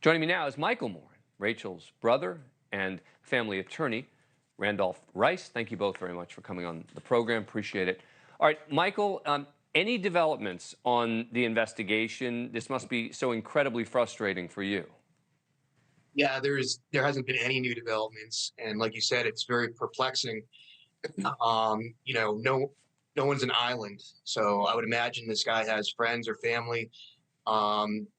Joining me now is Michael Morin, Rachel's brother and family attorney, Randolph Rice. Thank you both very much for coming on the program. Appreciate it. All right, Michael, any developments on the investigation? This must be so incredibly frustrating for you. Yeah, there hasn't been any new developments, and like you said, it's very perplexing. No one's an island, so I would imagine this guy has friends or family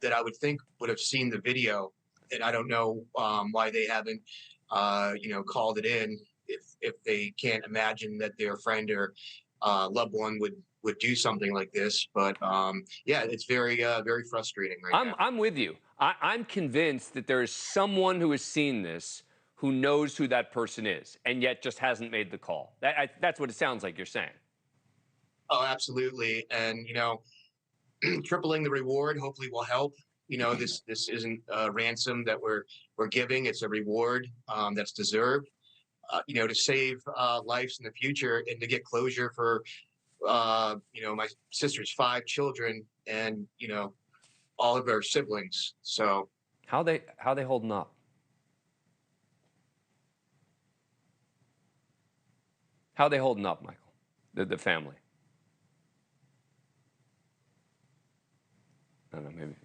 that I would think would have seen the video, and I don't know why they haven't, called it in if they can't imagine that their friend or loved one would do something like this. But yeah, it's very frustrating now. I'm with you. I'm convinced that there is someone who has seen this who knows who that person is and yet just hasn't made the call. That's what it sounds like you're saying. Oh, absolutely. And, tripling the reward hopefully will help. This isn't a ransom that we're giving. It's a reward that's deserved, to save lives in the future and to get closure for, my sister's 5 children and, all of our siblings. So how they holding up? How are they holding up, Michael? The family. I don't know, maybe.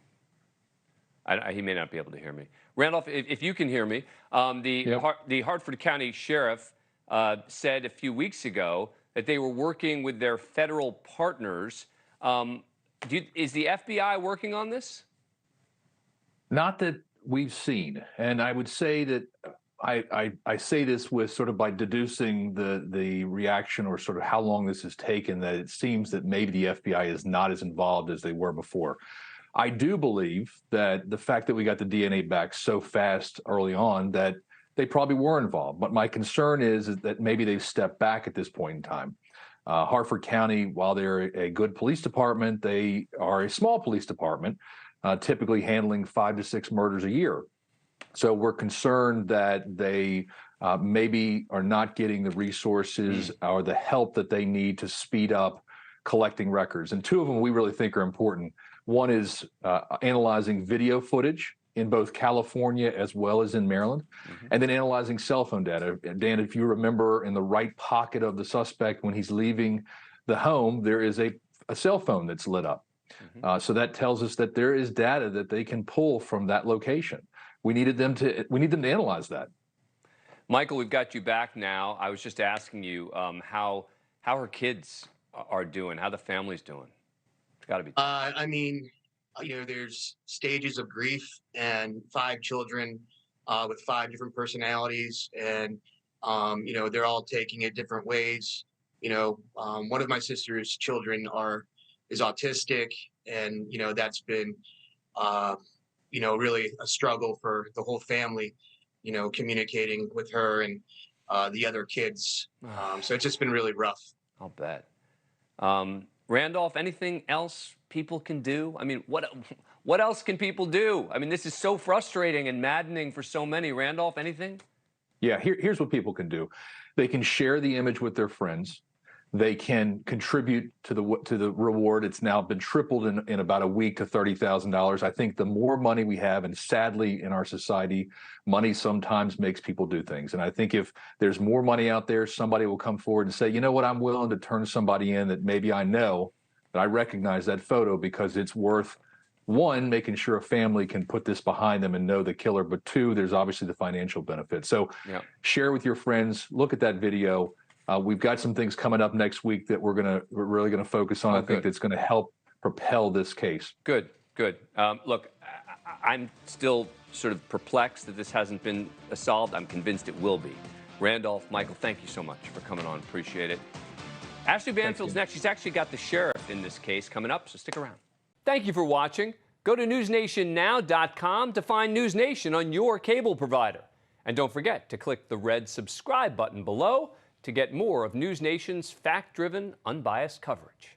He may not be able to hear me. Randolph, if you can hear me, the Hartford County Sheriff said a few weeks ago that they were working with their federal partners. Is the FBI working on this? Not that we've seen. And I would say that I say this with sort of by deducing the reaction or sort of how long this has taken, that it seems that maybe the FBI is not as involved as they were before. I do believe that the fact that we got the DNA back so fast early on that they probably were involved. But my concern is that maybe they've stepped back at this point in time. Hartford County, while they're a good police department, they are a small police department, typically handling 5 to 6 murders a year. So we're concerned that they maybe are not getting the resources or the help that they need to speed up collecting records. And 2 of them we really think are important. One is analyzing video footage in both California as well as in Maryland, and then analyzing cell phone data. Dan, if you remember, in the right pocket of the suspect when he's leaving the home, there is a cell phone that's lit up. So that tells us that there is data that they can pull from that location. We need them to analyze that. Michael, we've got you back now. I was just asking you how her kids are doing, how the family's doing. It's got to be. There's stages of grief, and 5 children with 5 different personalities, and they're all taking it different ways. One of my sister's children is autistic, and that's been really a struggle for the whole family, communicating with her and the other kids. So it's just been really rough. I'll bet. Randolph, anything else people can do? I mean, what else can people do? I mean, this is so frustrating and maddening for so many. Randolph, anything? Yeah, here's what people can do. They can share the image with their friends. They can contribute to the reward. It's now been tripled in about a week to $30,000. I think the more money we have, and sadly in our society, money sometimes makes people do things. And I think if there's more money out there, somebody will come forward and say, you know what, I'm willing to turn somebody in that maybe I know, that I recognize that photo because it's worth, 1, making sure a family can put this behind them and know the killer, but 2, there's obviously the financial benefit. So share with your friends, look at that video. We've got some things coming up next week that we're really gonna focus on. I think that's going to help propel this case. Good. Look, I'm still sort of perplexed that this hasn't been solved. I'm convinced it will be. Randolph, Michael, thank you so much for coming on. Appreciate it. Ashley Banfield's next. She's actually got the sheriff in this case coming up, so stick around. Thank you for watching. Go to newsnationnow.com to find NewsNation on your cable provider. And don't forget to click the red subscribe button below to get more of NewsNation's fact-driven, unbiased coverage.